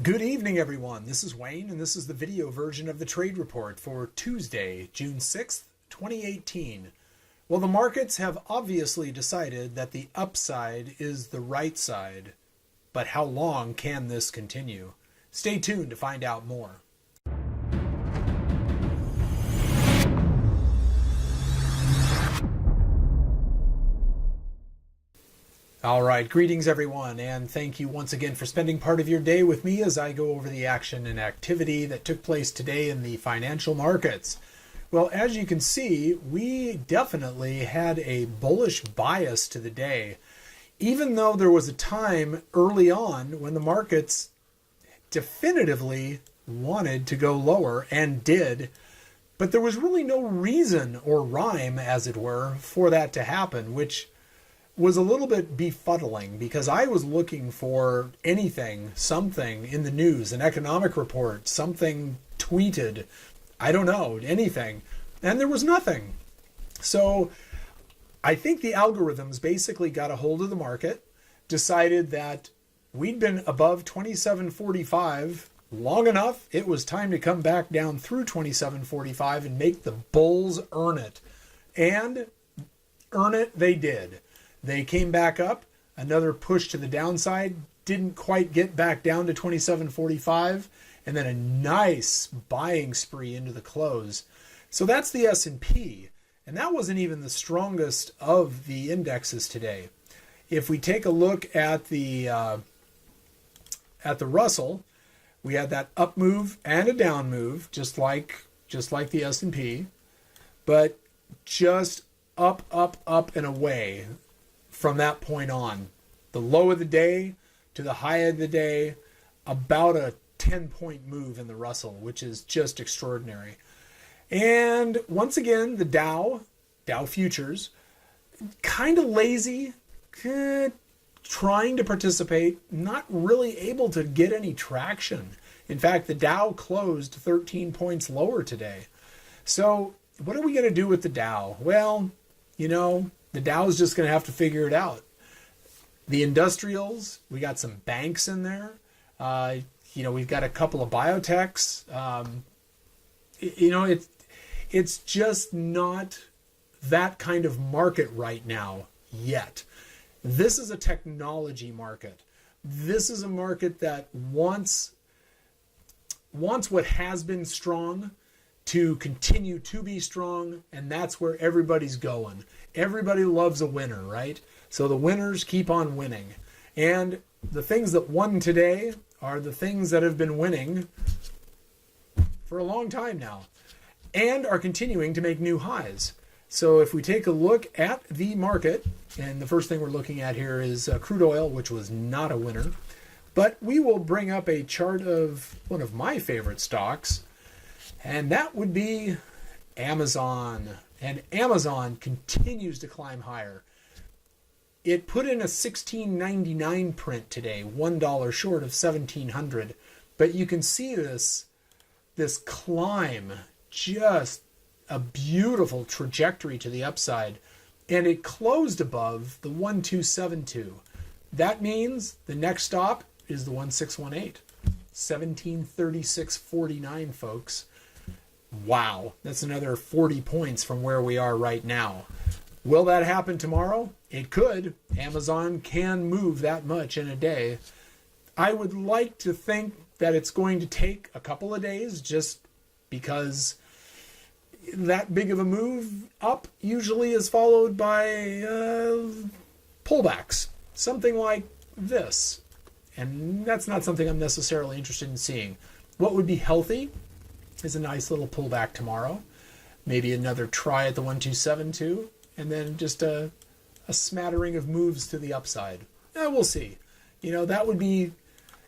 Good evening, everyone. This is Wayne, and this is the video version of the trade report for Tuesday, June 6th, 2018. Well, the markets have obviously decided that the upside is the right side, but how long can this continue? Stay tuned to find out more. All right, greetings everyone, and thank you once again for spending part of your day with me as I go over the action and activity that took place today in the financial markets. Well, as you can see, we definitely had a bullish bias to the day, even though there was a time early on when the markets definitively wanted to go lower and did, but there was really no reason or rhyme, as it were, for that to happen, which was a little bit befuddling because I was looking for anything, something in the news, an economic report, something tweeted, I don't know, anything, and there was nothing. So I think the algorithms basically got a hold of the market, decided that we'd been above 27.45 long enough. It was time to come back down through 27.45 and make the bulls earn it. And earn it they did. They came back up, another push to the downside, didn't quite get back down to 27.45, and then a nice buying spree into the close. So that's the S&P, and that wasn't even the strongest of the indexes today. If we take a look at the Russell, we had that up move and a down move, just like the S&P, but just up, and away. From that point on, the low of the day to the high of the day, about a 10-point move in the Russell, which is just extraordinary. And once again, the Dow futures, kind of lazy, trying to participate, not really able to get any traction. In fact, the Dow closed 13 points lower today. So what are we going to do with the Dow? Well, the Dow is just going to have to figure it out. The industrials, we got some banks in there. We've got a couple of biotechs. It's just not that kind of market right now yet. This is a technology market. This is a market that wants what has been strong to continue to be strong, and that's where everybody's going. Everybody loves a winner, right? So the winners keep on winning. And the things that won today are the things that have been winning for a long time now and are continuing to make new highs. So if we take a look at the market, and the first thing we're looking at here is crude oil, which was not a winner, but we will bring up a chart of one of my favorite stocks, and that would be Amazon. And Amazon continues to climb higher. It put in a $16.99 print today, $1 short of $1,700. But you can see this climb, just a beautiful trajectory to the upside. And it closed above the 1272. That means the next stop is the 1618. 1736.49, folks. Wow, that's another 40 points from where we are right now. Will that happen tomorrow? It could. Amazon can move that much in a day. I would like to think that it's going to take a couple of days just because that big of a move up usually is followed by pullbacks, something like this. And that's not something I'm necessarily interested in seeing. What would be healthy is a nice little pullback tomorrow, maybe another try at the 1272, and then just a smattering of moves to the upside. We'll see. That would be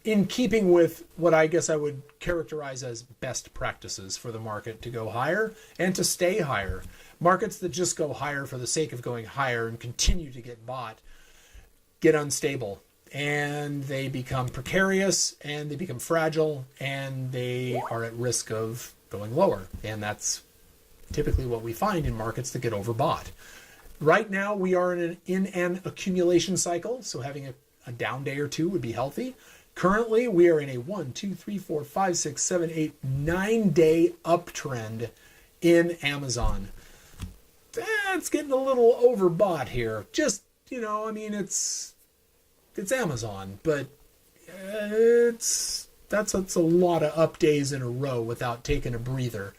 in keeping with what I guess I would characterize as best practices for the market to go higher and to stay higher. Markets that just go higher for the sake of going higher and continue to get bought get unstable. And they become precarious, and they become fragile, and they are at risk of going lower. And that's typically what we find in markets that get overbought. Right now, we are in an accumulation cycle, so having a down day or two would be healthy. Currently, we are in a 1, 2, 3, 4, 5, 6, 7, 8, 9-day uptrend in Amazon. It's getting a little overbought here. Just, I mean, it's Amazon, but that's a lot of up days in a row without taking a breather.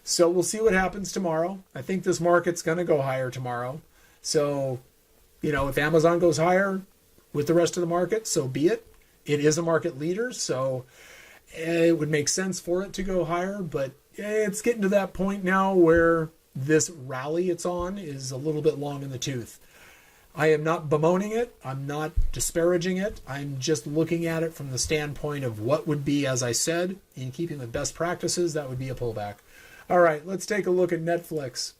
So we'll see what happens tomorrow. I think this market's going to go higher tomorrow. So, if Amazon goes higher with the rest of the market, so be it. It is a market leader, so it would make sense for it to go higher, but it's getting to that point now where this rally it's on is a little bit long in the tooth. I am not bemoaning it. I'm not disparaging it. I'm just looking at it from the standpoint of what would be, as I said, in keeping with best practices, that would be a pullback. All right, let's take a look at Netflix.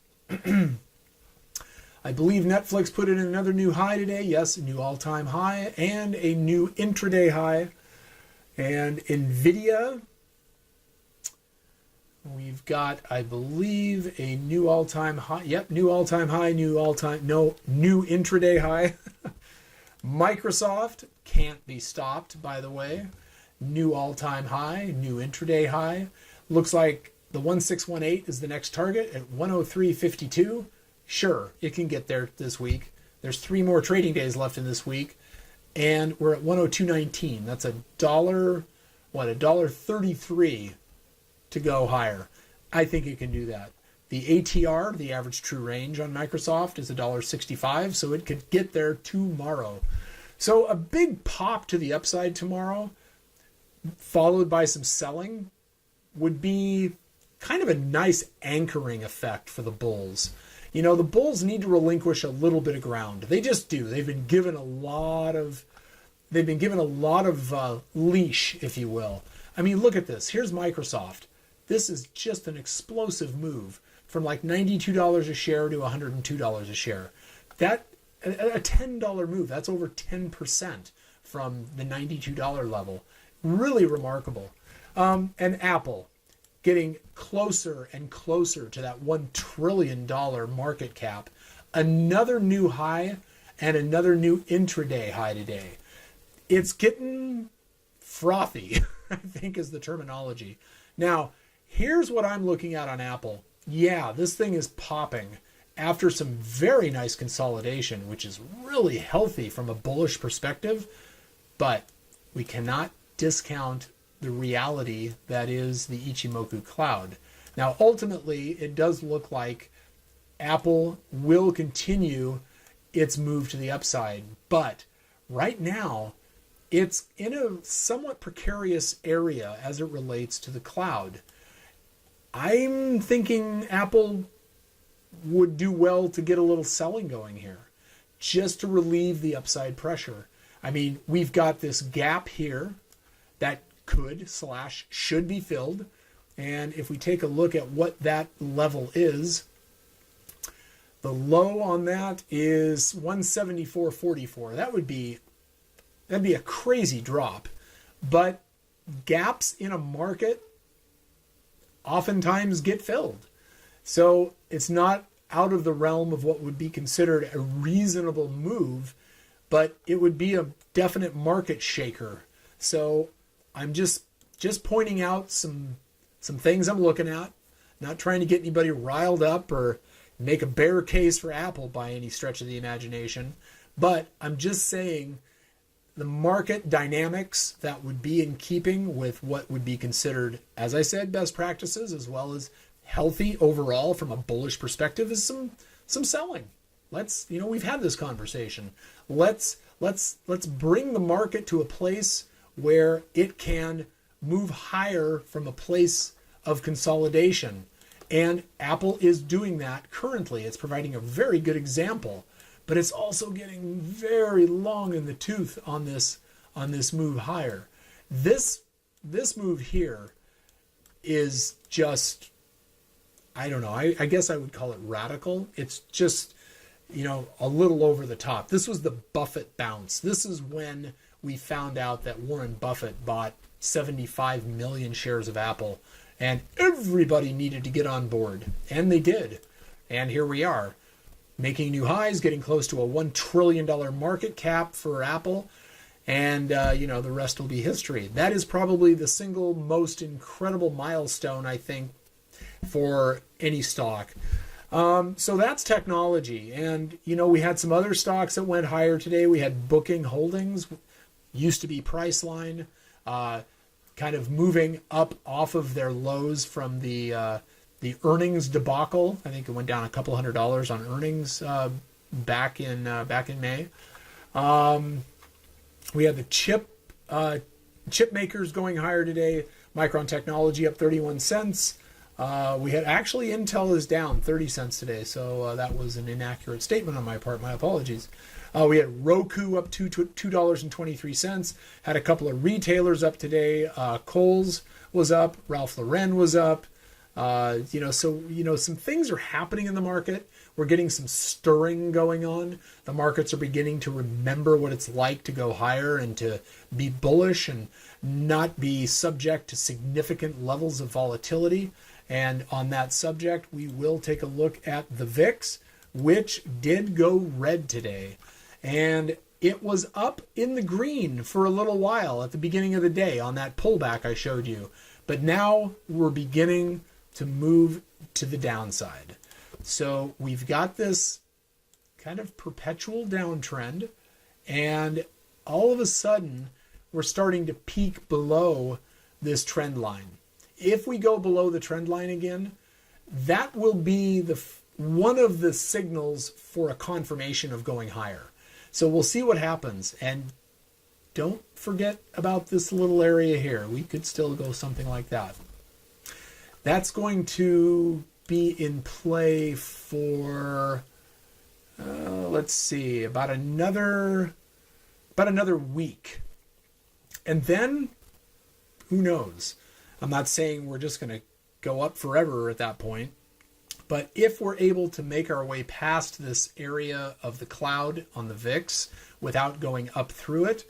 I believe Netflix put in another new high today. Yes, a new all-time high and a new intraday high. And Nvidia, we've got, I believe, a new all-time high. Yep, new all-time high, new intraday high. Microsoft can't be stopped, by the way. New all-time high, new intraday high. Looks like the 1618 is the next target at 103.52. Sure, it can get there this week. There's 3 more trading days left in this week, and we're at 102.19. That's $1.33 to go higher. I think it can do that. The ATR, the average true range on Microsoft, is $1.65, so it could get there tomorrow. So a big pop to the upside tomorrow, followed by some selling, would be kind of a nice anchoring effect for the bulls. The bulls need to relinquish a little bit of ground. They just do. They've been given a lot of leash, if you will. I mean, look at this. Here's Microsoft. This is just an explosive move from like $92 a share to $102 a share. That a $10 move. That's over 10% from the $92 level. Really remarkable. And Apple, getting closer and closer to that $1 trillion market cap. Another new high and another new intraday high today. It's getting frothy, I think is the terminology. Now, here's what I'm looking at on Apple. Yeah, this thing is popping after some very nice consolidation, which is really healthy from a bullish perspective, but we cannot discount the reality that is the Ichimoku cloud. Now, ultimately, it does look like Apple will continue its move to the upside, but right now, it's in a somewhat precarious area as it relates to the cloud. I'm thinking Apple would do well to get a little selling going here, just to relieve the upside pressure. I mean, we've got this gap here that should be filled. And if we take a look at what that level is, the low on that is 174.44. That'd be a crazy drop. But gaps in a market oftentimes get filled. So it's not out of the realm of what would be considered a reasonable move, but it would be a definite market shaker. So I'm just pointing out some things I'm looking at, not trying to get anybody riled up or make a bear case for Apple by any stretch of the imagination, but I'm just saying the market dynamics that would be in keeping with what would be considered, as I said, best practices, as well as healthy overall from a bullish perspective, is some selling. We've had this conversation. Let's bring the market to a place where it can move higher from a place of consolidation. And Apple is doing that currently. It's providing a very good example, but it's also getting very long in the tooth on this move higher. This move here is just, I don't know, I guess I would call it radical. It's just, a little over the top. This was the Buffett bounce. This is when we found out that Warren Buffett bought 75 million shares of Apple, and everybody needed to get on board, and they did. And here we are, making new highs, getting close to a $1 trillion market cap for Apple. And, the rest will be history. That is probably the single most incredible milestone, I think, for any stock. So that's technology. And, we had some other stocks that went higher today. We had Booking Holdings, used to be Priceline, kind of moving up off of their lows from the earnings debacle. I think it went down a couple $100 on earnings back in May. We had the chip makers going higher today. Micron Technology up 31 cents. We had actually Intel is down 30 cents today, so that was an inaccurate statement on my part. My apologies. We had Roku up to $2.23. Had a couple of retailers up today. Kohl's was up. Ralph Lauren was up. Some things are happening in the market. We're getting some stirring going on. The markets are beginning to remember what it's like to go higher and to be bullish and not be subject to significant levels of volatility. And on that subject, we will take a look at the VIX, which did go red today. And it was up in the green for a little while at the beginning of the day on that pullback I showed you. But now we're beginning to move to the downside. So we've got this kind of perpetual downtrend, and all of a sudden we're starting to peak below this trend line. If we go below the trend line again, that will be one of the signals for a confirmation of going higher. So we'll see what happens. And don't forget about this little area here. We could still go something like that. That's going to be in play for, let's see, about another week. And then, who knows? I'm not saying we're just going to go up forever at that point. But if we're able to make our way past this area of the cloud on the VIX without going up through it,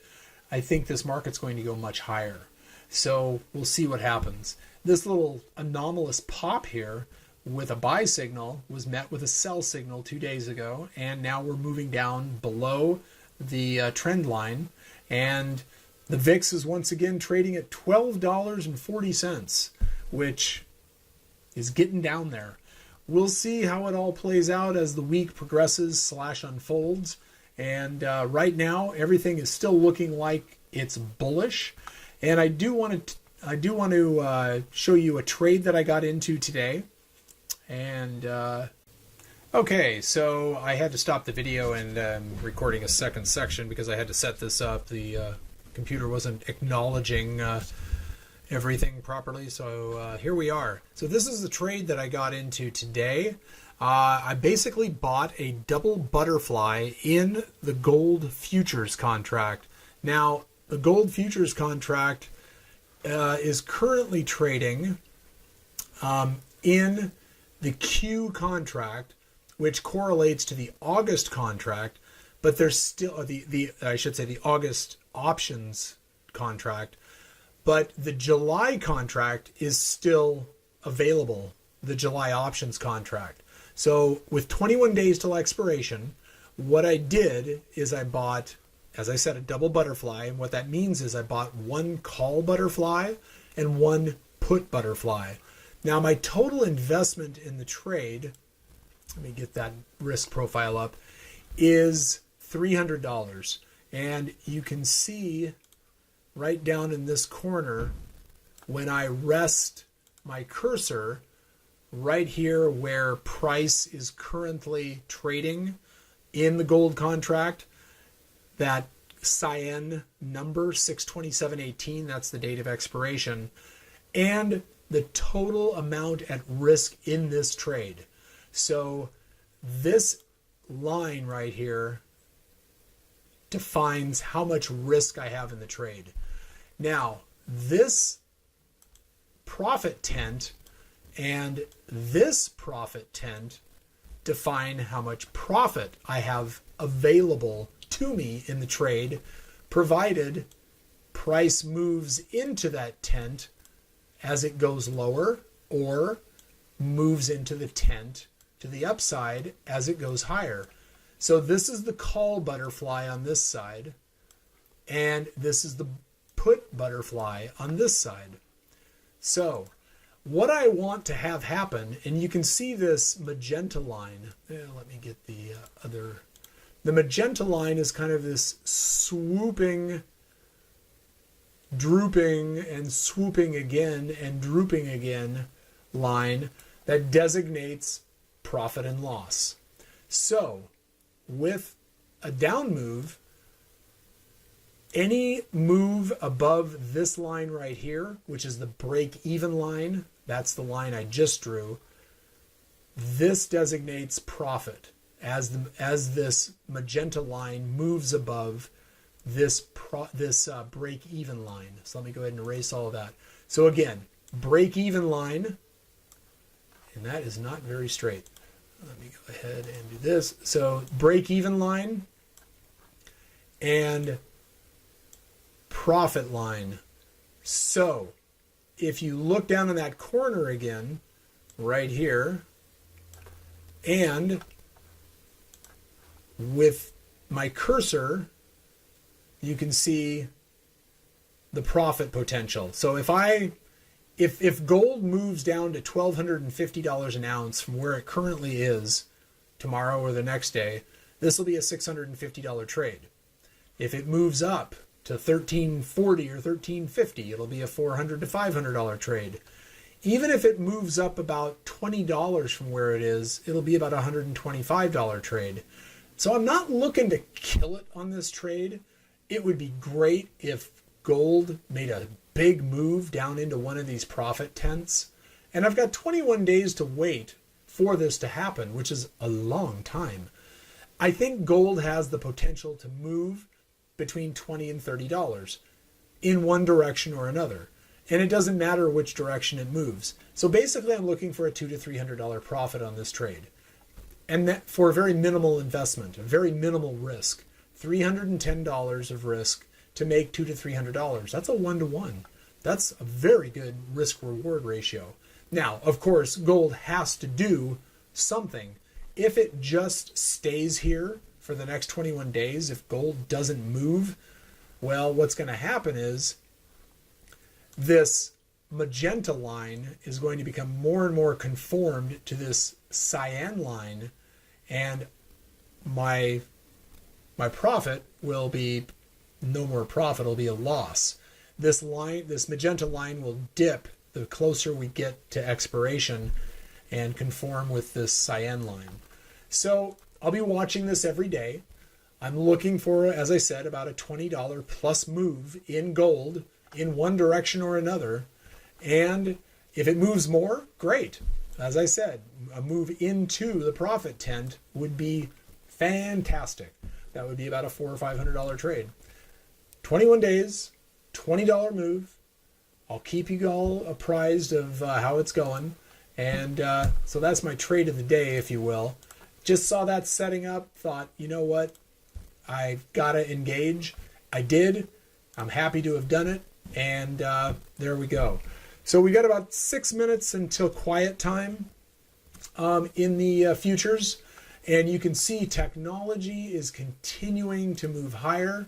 I think this market's going to go much higher. So we'll see what happens. This little anomalous pop here with a buy signal was met with a sell signal 2 days ago, and now we're moving down below the trend line, and the VIX is once again trading at $12.40, which is getting down there. We'll see how it all plays out as the week progresses / unfolds, and right now everything is still looking like it's bullish. And I do want to show you a trade that I got into today. And okay, so I had to stop the video and recording a second section because I had to set this up. The computer wasn't acknowledging everything properly, so here we are. So this is the trade that I got into today. I basically bought a double butterfly in the gold futures contract. Now, the gold futures contract is currently trading in the Q contract, which correlates to the August contract, but there's still the August options contract, but the July contract is still available, the July options contract. So with 21 days till expiration, what I did is I bought, as I said, a double butterfly. And what that means is I bought one call butterfly and one put butterfly. Now my total investment in the trade, let me get that risk profile up, is $300. And you can see right down in this corner, when I rest my cursor right here where price is currently trading in the gold contract, that cyan number 627.18, that's the date of expiration, and the total amount at risk in this trade. So this line right here defines how much risk I have in the trade. Now, this profit tent and this profit tent define how much profit I have available to me in the trade, provided price moves into that tent as it goes lower or moves into the tent to the upside as it goes higher. So this is the call butterfly on this side, and this is the put butterfly on this side. So what I want to have happen, and you can see this magenta line. Let me get the the magenta line is kind of this swooping, drooping, and swooping again and drooping again line that designates profit and loss. So with a down move, any move above this line right here, which is the break-even line, that's the line I just drew, this designates profit as this magenta line moves above this break-even line. So let me go ahead and erase all of that. So again, break-even line, and that is not very straight. Let me go ahead and do this. So break-even line and profit line. So if you look down in that corner again, right here, and with my cursor, you can see the profit potential. So if gold moves down to $1,250 an ounce from where it currently is tomorrow or the next day, this will be a $650 trade. If it moves up to $1,340 or $1,350, it'll be a $400 to $500 trade. Even if it moves up about $20 from where it is, it'll be about a $125 trade. So I'm not looking to kill it on this trade. It would be great if gold made a big move down into one of these profit tents. And I've got 21 days to wait for this to happen, which is a long time. I think gold has the potential to move between $20 and $30 in one direction or another. And it doesn't matter which direction it moves. So basically I'm looking for a $200 to $300 profit on this trade. And that for a very minimal investment, a very minimal risk. $310 of risk to make $200 to $300. That's a 1-to-1. That's a very good risk-reward ratio. Now, of course, gold has to do something. If it just stays here for the next 21 days, if gold doesn't move, well, what's going to happen is this magenta line is going to become more and more conformed to this cyan line, and my profit will be no more profit, it'll be a loss. This magenta line will dip the closer we get to expiration and conform with this cyan line. So I'll be watching this every day. I'm looking for, as I said, about a $20 plus move in gold in one direction or another. And if it moves more, great. As I said, a move into the profit tent would be fantastic. That would be about a $400 or $500 trade. 21 days, $20 move. I'll keep you all apprised of how it's going. And so that's my trade of the day, if you will. Just saw that setting up, thought, you know what? I've got to engage. I did. I'm happy to have done it. And there we go. So we got about 6 minutes until quiet time in the futures. And you can see technology is continuing to move higher.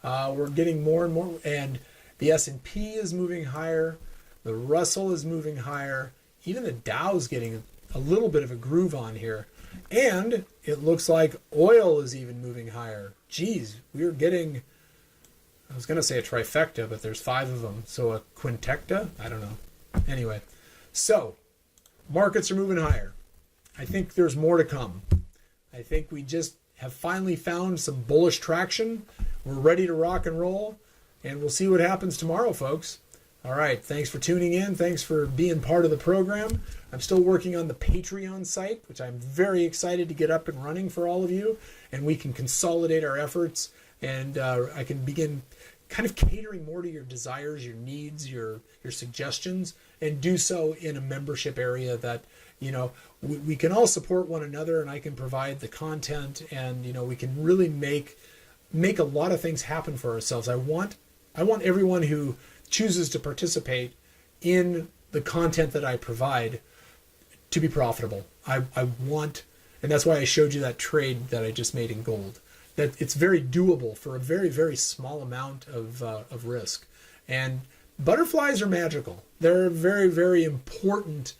We're getting more and more. And the S&P is moving higher. The Russell is moving higher. Even the Dow's getting a little bit of a groove on here. And it looks like oil is even moving higher. Geez, we're getting, I was going to say a trifecta, but there's 5 of them. So a quintecta? I don't know. Anyway, so markets are moving higher. I think there's more to come. I think we just have finally found some bullish traction. We're ready to rock and roll, and we'll see what happens tomorrow, folks. All right, thanks for tuning in. Thanks for being part of the program. I'm still working on the Patreon site, which I'm very excited to get up and running for all of you, and we can consolidate our efforts, and I can begin kind of catering more to your desires, your needs, your suggestions, and do so in a membership area that, you know, we can all support one another, and I can provide the content, and, you know, we can really make a lot of things happen for ourselves. I want everyone who chooses to participate in the content that I provide to be profitable. I want, and that's why I showed you that trade that I just made in gold. that it's very doable for a very, very small amount of risk. And butterflies are magical. They're very, very important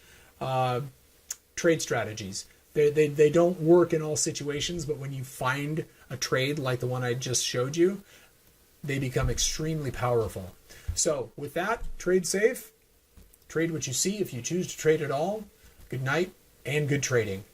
trade strategies. They don't work in all situations, but when you find a trade like the one I just showed you, they become extremely powerful. So with that, trade safe, trade what you see if you choose to trade at all. Good night and good trading.